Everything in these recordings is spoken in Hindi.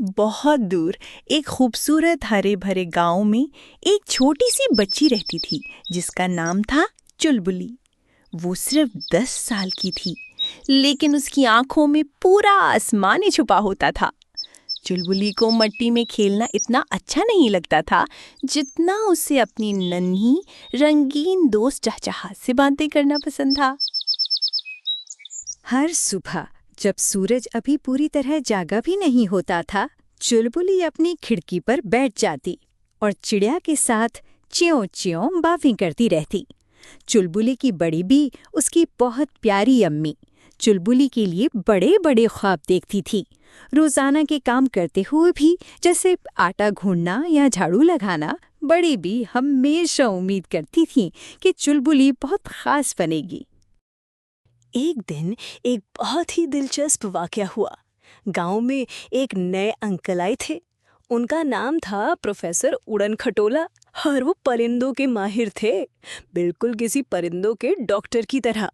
बहुत दूर एक खूबसूरत हरे भरे गांव में एक छोटी सी बच्ची रहती थी जिसका नाम था चुलबुली। वो सिर्फ 10 साल की थी, लेकिन उसकी आंखों में पूरा आसमान ही छुपा होता था। चुलबुली को मिट्टी में खेलना इतना अच्छा नहीं लगता था जितना उसे अपनी नन्ही रंगीन दोस्त चहचहा से बातें करना पसंद था। हर सुबह जब सूरज अभी पूरी तरह जागा भी नहीं होता था, चुलबुली अपनी खिड़की पर बैठ जाती और चिड़िया के साथ च्यों च्यों बातें करती रहती। चुलबुली की बड़ी भी उसकी बहुत प्यारी अम्मी चुलबुली के लिए बड़े बड़े ख्वाब देखती थी। रोजाना के काम करते हुए भी, जैसे आटा गूंदना या झाड़ू लगाना, बड़ी भी हमेशा उम्मीद करती थी कि चुलबुली बहुत खास बनेगी। एक दिन एक बहुत ही दिलचस्प वाकया हुआ। गांव में एक नए अंकल आए थे। उनका नाम था प्रोफेसर उड़न खटोला और वो परिंदों के माहिर थे, बिल्कुल किसी परिंदों के डॉक्टर की तरह।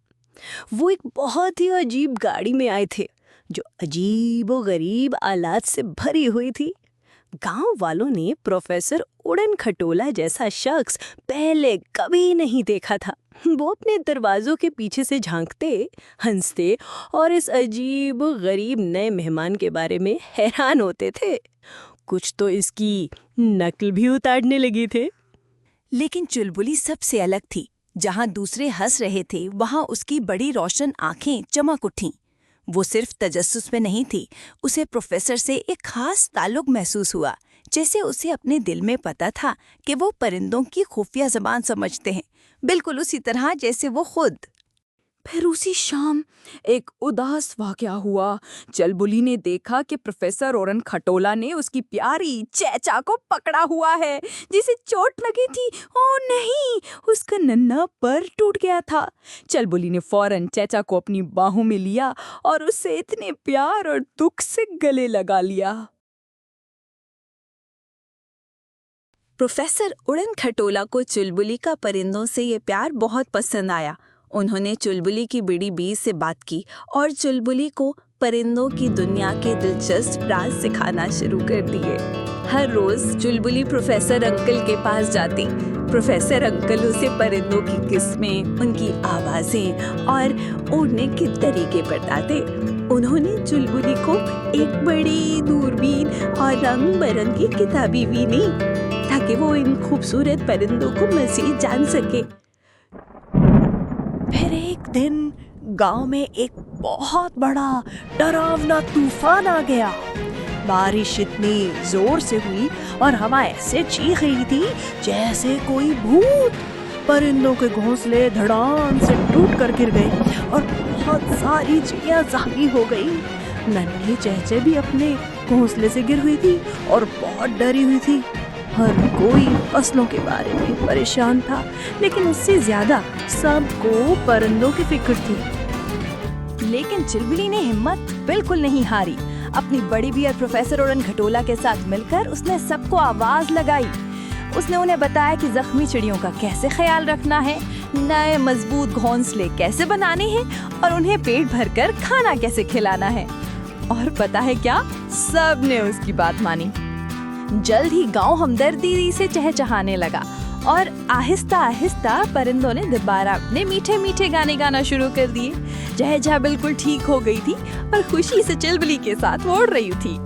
वो एक बहुत ही अजीब गाड़ी में आए थे जो अजीब व गरीब आलात से भरी हुई थी। गांव वालों ने प्रोफेसर उड़न खटोला जैसा शख्स पहले कभी नहीं देखा था। वो अपने दरवाजों के पीछे से झांकते, हंसते और इस अजीब गरीब नए मेहमान के बारे में हैरान होते थे। कुछ तो इसकी नकल भी उतारने लगे थे। लेकिन चुलबुली सबसे अलग थी। जहां दूसरे हंस रहे थे, वहां उसकी बड़ी रोशन आंखें चमक उठीं। वो सिर्फ तजस्सुस में नहीं थी, उसे प्रोफेसर से एक खास ताल्लुक महसूस हुआ, जैसे उसे अपने दिल में पता था कि वो परिंदों की खुफिया ज़बान समझते हैं, बिल्कुल उसी तरह जैसे वो खुद। फिर उसी शाम एक उदास वाकया हुआ। चुलबुली ने देखा कि प्रोफेसर उड़न खटोला ने उसकी प्यारी चैचा को पकड़ा हुआ है, जिसे चोट लगी थी। ओह नहीं, उसका नन्हा पर टूट गया था। चुलबुली ने फौरन चैचा को अपनी बाहों में लिया और उससे इतने प्यार और दुख से गले लगा लिया। प्रोफेसर उड़न खटोला को चुलबुली का परिंदों से ये प्यार बहुत पसंद आया। उन्होंने चुलबुली की बड़ी बी से बात की और चुलबुली को परिंदों की दुनिया के दिलचस्प राज सिखाना शुरू कर दिए। हर रोज चुलबुली प्रोफेसर अंकल के पास जाती। प्रोफेसर अंकल उसे परिंदों की किस्में, उनकी आवाजें और उड़ने के तरीके बताते। उन्होंने चुलबुली को एक बड़ी दूरबीन और रंग बिरंगी किताबें भी दी ताकि वो इन खूबसूरत परिंदों को मज़ीद जान सके। फिर एक दिन गांव में एक बहुत बड़ा डरावना तूफान आ गया। बारिश इतनी जोर से हुई और हवा ऐसे चीख रही थी जैसे कोई भूत। परिंदों के घोंसले धड़ाम से टूट कर गिर गए और बहुत सारी चिड़िया जख्मी हो गई। नन्ही चहचे भी अपने घोंसले से गिर हुई थी और बहुत डरी हुई थी। हर कोई फसलों के बारे में परेशान था, लेकिन उससे ज्यादा सबको परिंदों की फिक्र थी। लेकिन चुलबुली ने हिम्मत बिल्कुल नहीं हारी। अपनी बड़ी भी और प्रोफेसर उड़न खटोला के साथ मिलकर उसने सबको आवाज लगाई। उसने उन्हें बताया कि जख्मी चिड़ियों का कैसे ख्याल रखना है, नए मजबूत घोंसले कैसे बनाने हैं और उन्हें पेट भरकर खाना कैसे खिलाना है। और पता है क्या, सब ने उसकी बात मानी। जल्द ही गांव हमदर्दी से चहचहाने लगा और आहिस्ता आहिस्ता परिंदों ने दोबारा अपने मीठे मीठे गाने गाना शुरू कर दिए। चहचहा बिल्कुल ठीक हो गई थी और खुशी से चुलबुली के साथ उड़ रही थी।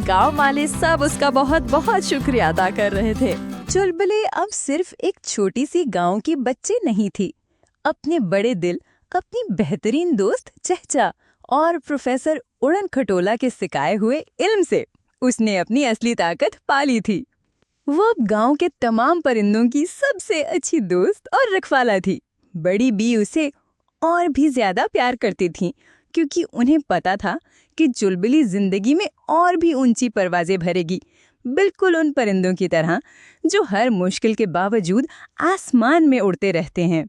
गांव वाले सब उसका बहुत बहुत शुक्रिया अदा कर रहे थे। चुलबुली अब सिर्फ एक छोटी सी गांव की बच्ची नहीं थी। अपने बड़े दिल, अपनी बेहतरीन दोस्त चहचा और प्रोफेसर उड़न खटोला के सिखाए हुए इल्म से उसने अपनी असली ताकत पाली थी। वो अब गांव के तमाम परिंदों की सबसे अच्छी दोस्त और रखवाला थी। बड़ी बी उसे और भी ज्यादा प्यार करती थी, क्योंकि उन्हें पता था कि चुलबुली जिंदगी में और भी ऊंची परवाजें भरेगी, बिल्कुल उन परिंदों की तरह जो हर मुश्किल के बावजूद आसमान में उड़ते रहते हैं।